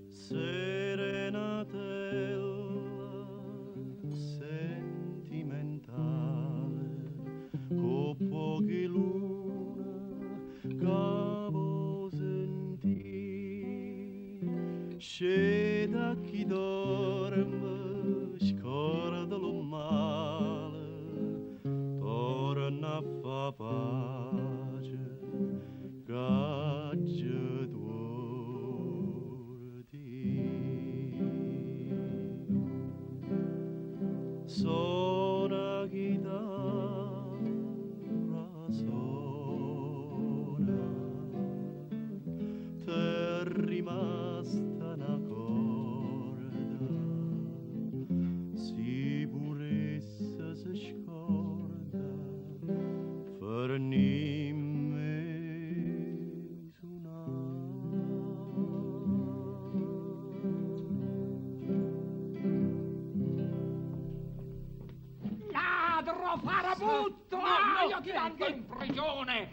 Serenatella sentimentale, con poche luna cavo sentì, sceda chi dorme, scorda lo male, torna a fa pace, gaggia suona chitarra, suona, t'è rimasta una corda, si puressa si scorda, fornimmi Ladro farabutto! No, io ti mando in prigione!